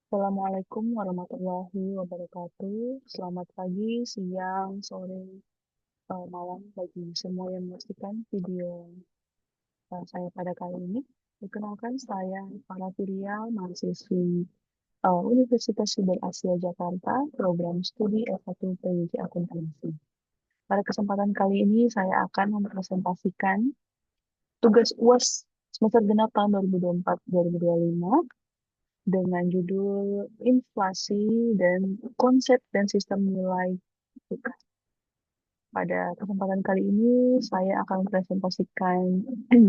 Assalamualaikum warahmatullahi wabarakatuh. Selamat pagi, siang, sore, malam bagi semua yang menyaksikan video saya pada kali ini. Perkenalkan saya Farah Firial, mahasiswi Universitas Siber Asia Jakarta, program studi S1 PJJ Akuntansi. Pada kesempatan kali ini saya akan mempresentasikan tugas UAS semester genap tahun 2024-2025 dengan judul inflasi dan konsep dan sistem nilai tukar. Pada kesempatan kali ini, saya akan presentasikan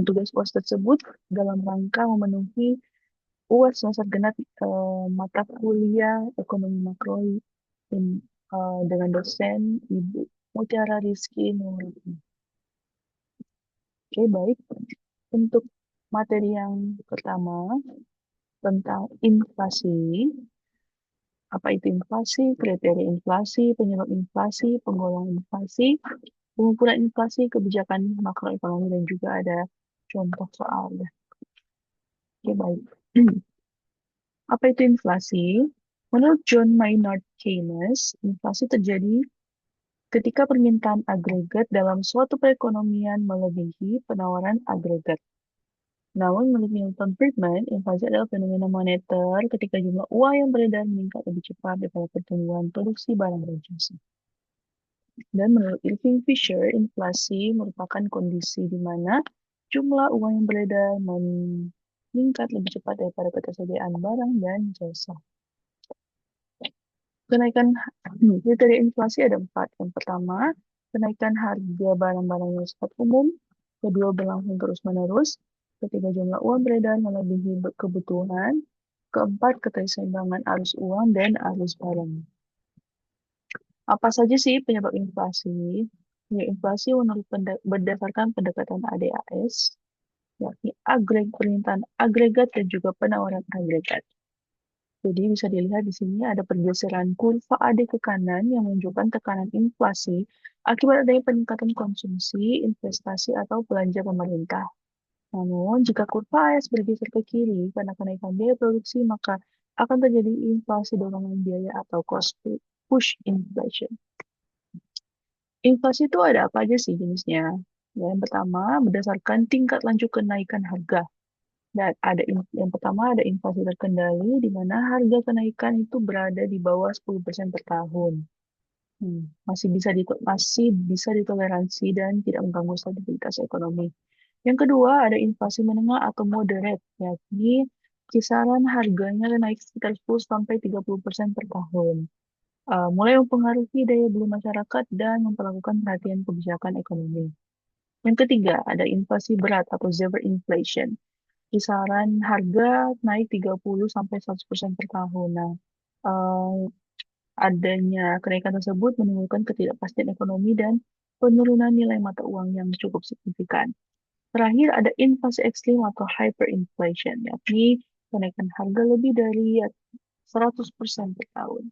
tugas UAS tersebut dalam rangka memenuhi UAS semester genap mata kuliah ekonomi makro dengan dosen Ibu Mutiara Rizky Nurudin. Oke, baik. Untuk materi yang pertama tentang inflasi. Apa itu inflasi, kriteria inflasi, penyebab inflasi, penggolongan inflasi, pengumpulan inflasi, kebijakan makroekonomi, dan juga ada contoh soalnya. Oke, baik. Apa itu inflasi? Menurut John Maynard Keynes, inflasi terjadi ketika permintaan agregat dalam suatu perekonomian melebihi penawaran agregat. Namun, menurut Milton Friedman, inflasi adalah fenomena moneter ketika jumlah uang yang beredar meningkat lebih cepat daripada pertumbuhan produksi barang dan jasa. Dan menurut Irving Fisher, inflasi merupakan kondisi di mana jumlah uang yang beredar meningkat lebih cepat daripada ketersediaan barang dan jasa. Kenaikan kriteria inflasi ada 4. Yang pertama, kenaikan harga barang-barang yang bersifat umum. Kedua, berlangsung terus-menerus. Ketiga, jumlah uang beredar melebihi kebutuhan. Keempat, keseimbangan arus uang dan arus barang. Apa saja sih penyebab inflasi? Ya, inflasi menurut berdasarkan pendekatan ADAS, yakni permintaan agregat dan juga penawaran agregat. Jadi bisa dilihat di sini ada pergeseran kurva AD ke kanan yang menunjukkan tekanan inflasi akibat adanya peningkatan konsumsi, investasi, atau belanja pemerintah. Namun, jika kurva AS bergeser ke kiri karena kenaikan biaya produksi, maka akan terjadi inflasi dorongan biaya atau cost push inflation. Inflasi itu ada apa aja sih jenisnya? Ya, yang pertama, berdasarkan tingkat lanjut kenaikan harga. Dan yang pertama ada inflasi terkendali, di mana harga kenaikan itu berada di bawah 10% per tahun. Masih bisa ditoleransi dan tidak mengganggu stabilitas ekonomi. Yang kedua, ada inflasi menengah atau moderate, yakni kisaran harganya naik sekitar 10-30% per tahun. Mulai mempengaruhi daya beli masyarakat dan memperlakukan perhatian kebijakan ekonomi. Yang ketiga, ada inflasi berat atau severe inflation. Kisaran harga naik 30-100% per tahun. Nah, eh, adanya kenaikan tersebut menimbulkan ketidakpastian ekonomi dan penurunan nilai mata uang yang cukup signifikan. Terakhir, ada inflasi ekstrim atau hyperinflation, yakni kenaikan harga lebih dari 100% per tahun.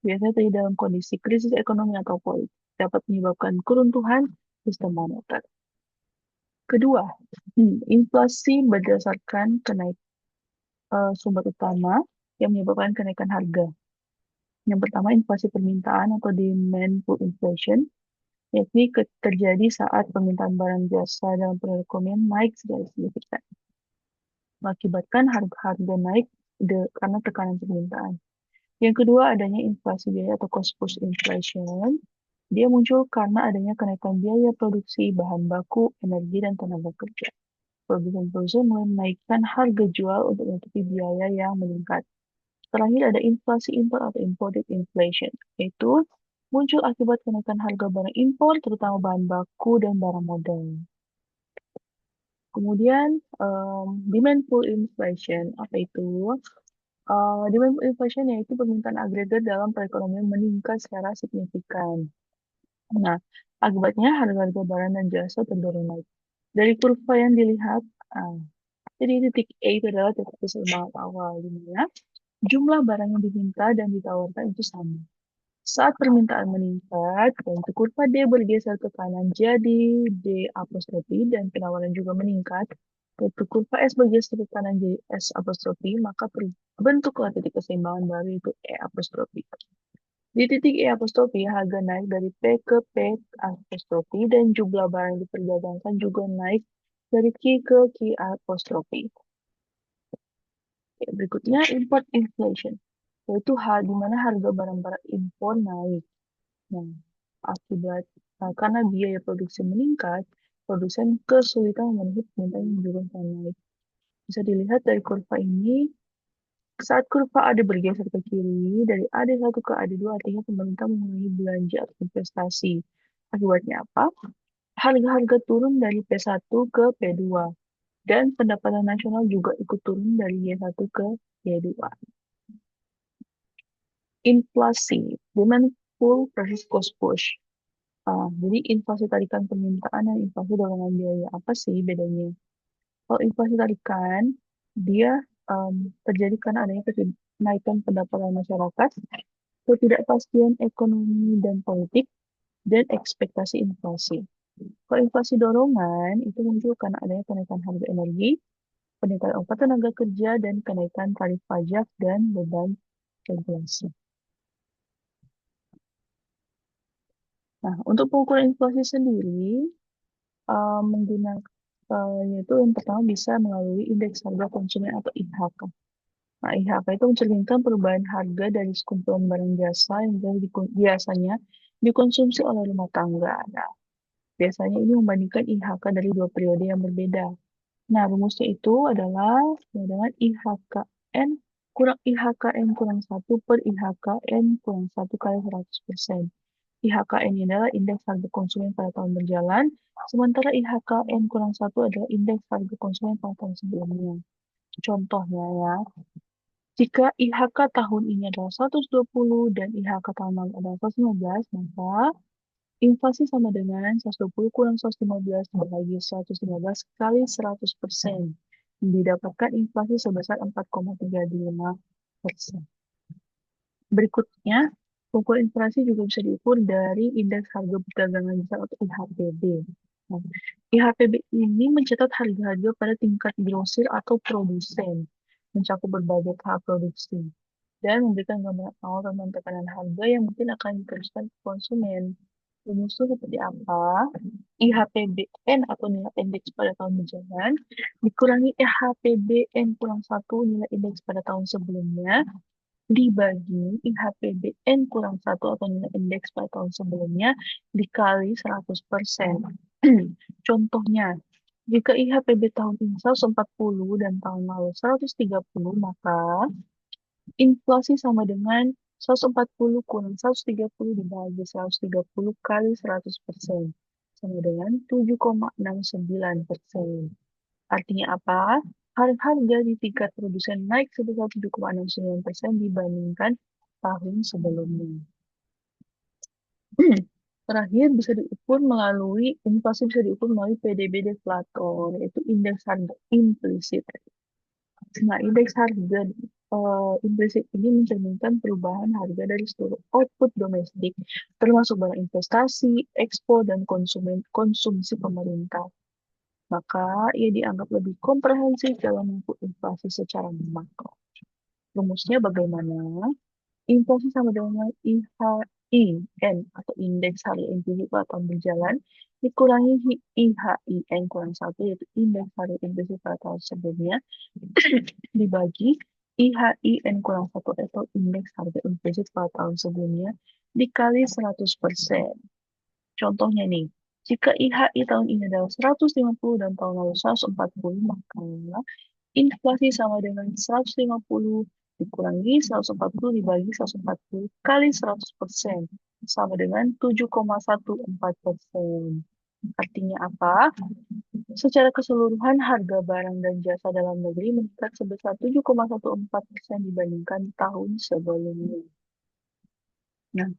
Biasanya terjadi dalam kondisi krisis ekonomi atau politik, dapat menyebabkan keruntuhan sistem moneter. Kedua, inflasi berdasarkan sumber utama yang menyebabkan kenaikan harga. Yang pertama, inflasi permintaan atau demand pull inflation, yakni terjadi saat permintaan barang jasa dalam perekonomian naik secara signifikan, mengakibatkan harga naik karena tekanan permintaan. Yang kedua, adanya inflasi biaya atau cost push inflation. Dia muncul karena adanya kenaikan biaya produksi bahan baku, energi, dan tenaga kerja. Produsen mulai menaikkan harga jual untuk menutupi biaya yang meningkat. Terakhir ada inflasi impor atau imported inflation, yaitu muncul akibat kenaikan harga barang impor, terutama bahan baku dan barang modal. Kemudian, demand pull inflation, apa itu? Demand pull inflation yaitu permintaan agregat dalam perekonomian meningkat secara signifikan. Nah, akibatnya harga-harga barang dan jasa terdorong naik. Dari kurva yang dilihat, uh, jadi titik A itu adalah titik keseimbangan awal, di mana jumlah barang yang diminta dan ditawarkan itu sama. Saat permintaan meningkat, bentuk kurva D bergeser ke kanan jadi D apostrofi dan penawaran juga meningkat, yaitu kurva S bagi sudut kanan jadi S apostrofi, maka terbentuklah titik keseimbangan baru yaitu E apostrofi. Di titik E apostrofi, harga naik dari P ke P apostrofi dan jumlah barang yang diperdagangkan juga naik dari Q ke Q apostrofi. Berikutnya import inflation, yaitu hal di mana harga barang-barang impor naik. Nah, akibat karena biaya produksi meningkat, produsen kesulitan memenuhi permintaan yang juga naik. Bisa dilihat dari kurva ini, saat kurva AD bergeser ke kiri, dari AD1 ke AD2 artinya pemerintah mengurangi belanja atau investasi. Akibatnya apa? Harga-harga turun dari P1 ke P2. Dan pendapatan nasional juga ikut turun dari Y1 ke Y2. Inflasi, demand pull versus cost push. Jadi inflasi tarikan permintaan dan inflasi dorongan biaya. Apa sih bedanya? Kalau inflasi tarikan, dia terjadi karena adanya kenaikan pendapatan masyarakat, ketidakpastian ekonomi dan politik, dan ekspektasi inflasi. Kalau inflasi dorongan, itu muncul karena adanya kenaikan harga energi, peningkatan upah tenaga kerja, dan kenaikan tarif pajak dan beban regulasi. Nah, untuk pengukuran inflasi sendiri, menggunakan yaitu yang pertama bisa melalui indeks harga konsumen atau IHK. Nah, IHK itu mencerminkan perubahan harga dari sekumpulan barang jasa yang biasanya dikonsumsi oleh rumah tangga. Nah, biasanya ini membandingkan IHK dari dua periode yang berbeda. Nah, rumusnya itu adalah sama dengan IHKN kurang IHKN kurang 1 per IHKN kurang 1 kali 100%. IHKN ini adalah indeks harga konsumen pada tahun berjalan, sementara IHKN kurang 1 adalah indeks harga konsumen pada tahun sebelumnya. Contohnya ya, jika IHK tahun ini adalah 120 dan IHK tahun lalu adalah 115, maka inflasi sama dengan 120 kurang 115 dibagi 115 kali 100%. Didapatkan inflasi sebesar 4,35%. Berikutnya, ukur inflasi juga bisa diukur dari indeks harga perdagangan besar atau IHPB. Nah, IHPB ini mencatat harga-harga pada tingkat grosir atau produsen, mencakup berbagai tahap produksi, dan memberikan gambaran awal tentang tekanan harga yang mungkin akan diteruskan ke konsumen. Rumusnya seperti apa? IHPBN atau nilai indeks pada tahun berjalan dikurangi IHPBN kurang 1 nilai indeks pada tahun sebelumnya dibagi IHPBN kurang 1 atau nilai indeks pada tahun sebelumnya dikali 100%. Contohnya, jika IHPB tahun ini 140 dan tahun lalu 130, maka inflasi sama dengan 140 kurang 130 dibagi 130 kali 100%. Sama dengan 7,69%. Artinya apa? Harga di tingkat produsen naik sebesar 7,69% dibandingkan tahun sebelumnya. Terakhir bisa diukur melalui inflasi bisa diukur melalui PDB deflator, yaitu indeks harga implisit. Nah, indeks harga implisit ini mencerminkan perubahan harga dari seluruh output domestik, termasuk barang investasi, ekspor, dan konsumsi pemerintah. Maka ia dianggap lebih komprehensif dalam mengukur inflasi secara makro. Rumusnya bagaimana? Inflasi sama dengan IHIN atau indeks harga implisit pada tahun berjalan dikurangi IHIN kurang 1 yaitu indeks harga implisit pada tahun sebelumnya dibagi IHIN kurang 1 atau indeks harga implisit pada tahun sebelumnya dikali 100%. Contohnya nih, jika IHI tahun ini adalah 150 dan tahun lalu 140, maka inflasi sama dengan 150 dikurangi 140 dibagi 140 kali 100% sama dengan 7,14%. Artinya apa? Secara keseluruhan harga barang dan jasa dalam negeri meningkat sebesar 7,14% dibandingkan tahun sebelumnya. Nah,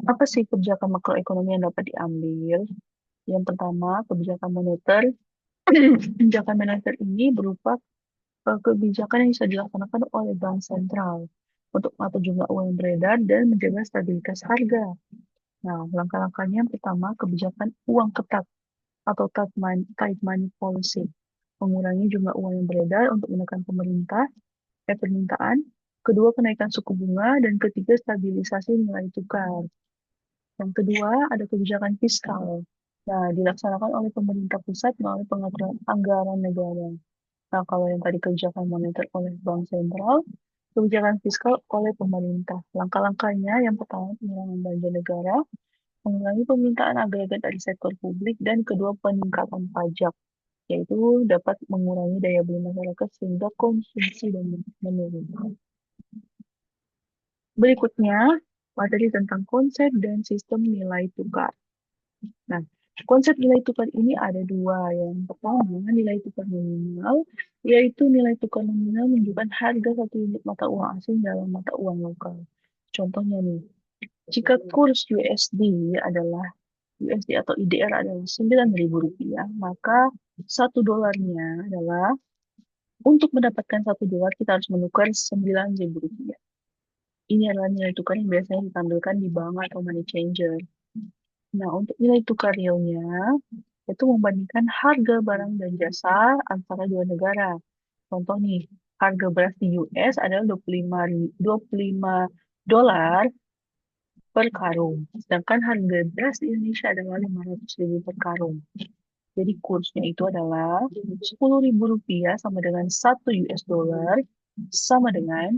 apa sih kebijakan makroekonomi yang dapat diambil? Yang pertama, kebijakan moneter. Kebijakan moneter ini berupa kebijakan yang bisa dilaksanakan oleh bank sentral untuk mengatur jumlah uang yang beredar dan menjaga stabilitas harga. Nah, langkah-langkahnya yang pertama, kebijakan uang ketat atau tight money policy. mengurangi jumlah uang yang beredar untuk menekan permintaan. Kedua, kenaikan suku bunga. Dan ketiga, stabilisasi nilai tukar. Yang kedua, ada kebijakan fiskal. Nah, dilaksanakan oleh pemerintah pusat melalui pengaturan anggaran negara. Nah, kalau yang tadi kebijakan moneter oleh Bank Sentral, kebijakan fiskal oleh pemerintah. Langkah-langkahnya, yang pertama, pengurangan belanja negara, mengurangi permintaan agregat dari sektor publik, dan kedua, peningkatan pajak, yaitu dapat mengurangi daya beli masyarakat sehingga konsumsi dan menurun. Berikutnya, materi tentang konsep dan sistem nilai tukar. Nah, konsep nilai tukar ini ada dua. Yang pertama, nilai tukar nominal, yaitu nilai tukar nominal menunjukkan harga satu unit mata uang asing dalam mata uang lokal. Contohnya nih, jika kurs USD atau IDR adalah Rp9.000, maka $1 adalah untuk mendapatkan $1 kita harus menukar Rp9.000. Ini adalah nilai tukar yang biasanya ditampilkan di bank atau money changer. Nah, untuk nilai tukar realnya, itu membandingkan harga barang dan jasa antara dua negara. Contoh nih, harga beras di US adalah 25 dolar per karung, sedangkan harga beras di Indonesia adalah 500.000 per karung. Jadi kursnya itu adalah Rp10.000 sama dengan 1 US dollar sama dengan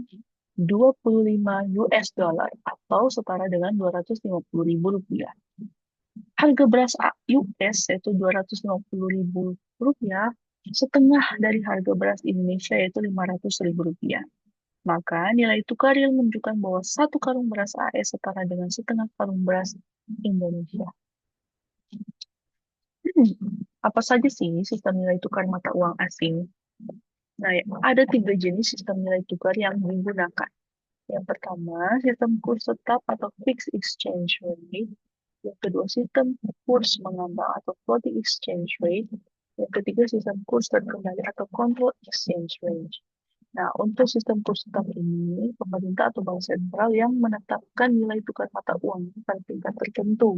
25 US dollar atau setara dengan Rp250.000. Harga beras US yaitu Rp250.000, setengah dari harga beras Indonesia yaitu Rp500.000. Maka nilai tukar real menunjukkan bahwa satu karung beras AS setara dengan setengah karung beras Indonesia. Apa saja sih sistem nilai tukar mata uang asing? Nah, ada 3 jenis sistem nilai tukar yang digunakan. Yang pertama, sistem kurs tetap atau fixed exchange rate. Yang kedua, sistem kurs mengambang atau floating exchange rate. Yang ketiga, sistem kurs terkendali atau control exchange rate. Nah, untuk sistem kurs tetap ini, pemerintah atau bank sentral yang menetapkan nilai tukar mata uang pada tingkat tertentu.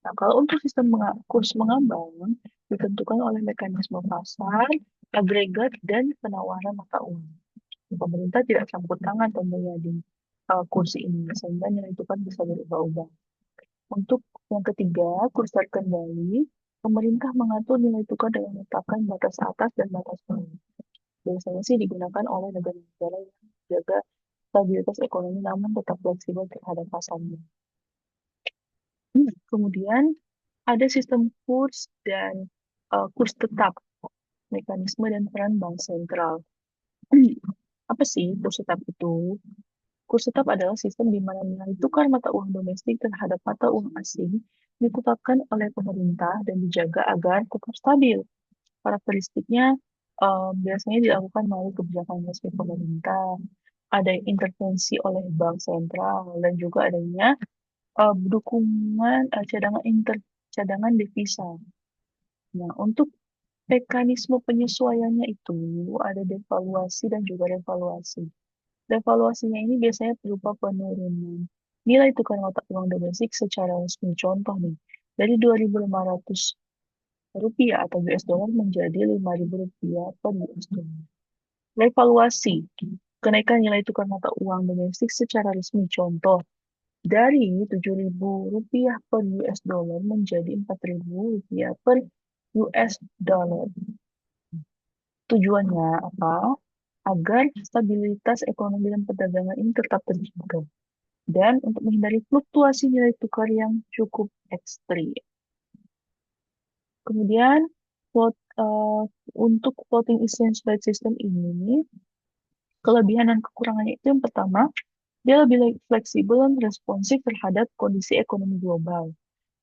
Nah, kalau untuk sistem kurs mengambang, ditentukan oleh mekanisme pasar, agregat, dan penawaran mata uang. Pemerintah tidak campur tangan tentunya di kursi ini, sehingga nilai tukar bisa berubah-ubah. Untuk yang ketiga, kurs terkendali, pemerintah mengatur nilai tukar dengan menetapkan batas atas dan batas bawah. Biasanya sih digunakan oleh negara-negara yang menjaga stabilitas ekonomi namun tetap fleksibel terhadap pasarnya. Kemudian ada sistem kurs dan kurs tetap, mekanisme dan peran bank sentral. Apa sih kurs tetap itu? Kurs tetap adalah sistem di mana nilai tukar mata uang domestik terhadap mata uang asing ditetapkan oleh pemerintah dan dijaga agar tetap stabil. Karakteristiknya biasanya dilakukan melalui kebijakan resmi pemerintah, ada intervensi oleh bank sentral, dan juga adanya dukungan cadangan devisa. Nah, untuk mekanisme penyesuaiannya itu ada devaluasi dan juga revaluasi. Devaluasinya ini biasanya berupa penurunan nilai tukar mata uang domestik secara resmi. Contoh nih, dari Rp2.500 atau US dollar menjadi Rp5.000 per US dollar. Revaluasi, kenaikan nilai tukar mata uang domestik secara resmi. Contoh, dari Rp7.000 per US dollar menjadi Rp4.000 per US dollar. Tujuannya apa? Agar stabilitas ekonomi dan perdagangan ini tetap terjaga. Dan untuk menghindari fluktuasi nilai tukar yang cukup ekstrim. Kemudian, untuk floating exchange rate system ini, kelebihan dan kekurangannya itu yang pertama, dia lebih fleksibel dan responsif terhadap kondisi ekonomi global.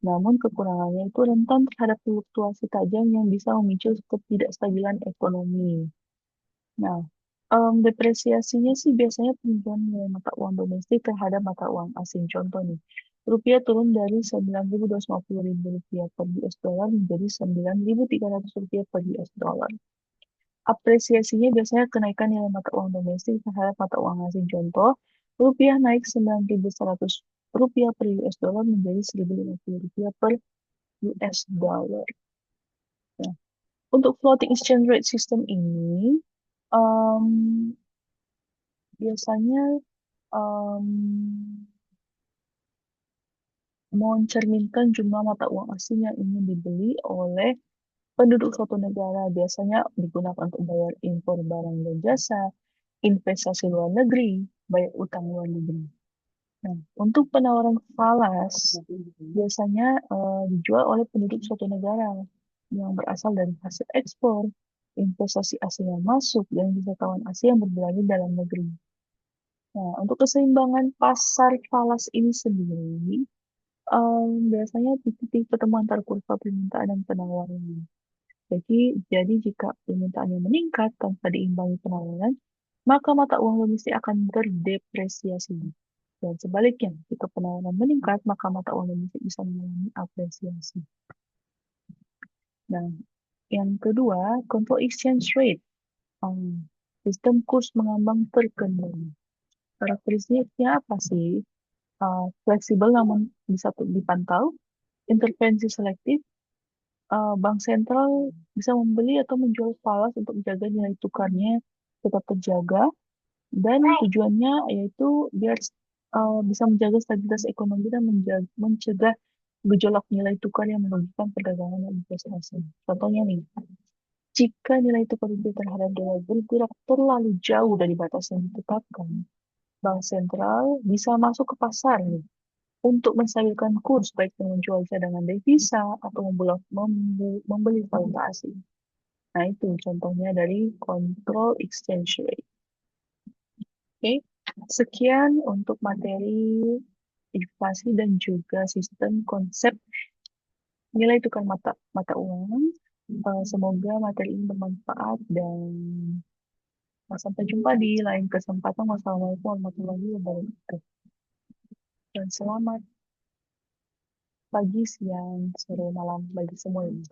Namun kekurangannya itu rentan terhadap fluktuasi tajam yang bisa memicu ketidakstabilan ekonomi. Nah, depresiasinya sih biasanya penurunan nilai mata uang domestik terhadap mata uang asing. Contoh nih, rupiah turun dari Rp9.250.000 per US dollar menjadi Rp9.300 per US dollar. Apresiasinya biasanya kenaikan nilai mata uang domestik terhadap mata uang asing. Contoh, rupiah naik Rp9.100 per US dollar menjadi Rp1.050 per US dollar. Nah, Untuk floating exchange rate system ini, em, biasanya em, mencerminkan jumlah mata uang asing yang ingin dibeli oleh penduduk suatu negara. Biasanya digunakan untuk bayar impor barang dan jasa, investasi luar negeri, bayar utang luar negeri. Nah, untuk penawaran falas, biasanya dijual oleh penduduk suatu negara yang berasal dari hasil ekspor, investasi asing yang masuk, dan wisatawan asing yang berbelanja dalam negeri. Nah, untuk keseimbangan pasar falas ini sendiri, biasanya di titik pertemuan antara kurva permintaan dan penawaran. Jadi jika permintaannya meningkat tanpa diimbangi penawaran, maka mata uang domestik akan terdepresiasi. Dan sebaliknya, jika penawaran meningkat, maka mata uang domestik bisa mengalami apresiasi. Nah, yang kedua, control exchange rate. Sistem kurs mengambang terkendali. Karakteristiknya apa sih? Fleksibel namun bisa dipantau, intervensi selektif, bank sentral bisa membeli atau menjual falas untuk menjaga nilai tukarnya tetap terjaga, dan tujuannya yaitu biar bisa menjaga stabilitas ekonomi dan mencegah gejolak nilai tukar yang merugikan perdagangan dan investasi. Contohnya nih, jika nilai tukar rupiah terhadap dolar bergerak terlalu jauh dari batas yang ditetapkan, bank sentral bisa masuk ke pasar nih untuk menstabilkan kurs, baik dengan menjual cadangan devisa atau membeli valuta asing. Nah, itu contohnya dari control exchange rate. Oke, sekian untuk materi inflasi dan juga sistem konsep nilai tukar mata uang. Semoga materi ini bermanfaat dan sampai jumpa di lain kesempatan. Wassalamualaikum warahmatullahi wabarakatuh. Dan selamat pagi, siang, sore, malam bagi semua ini.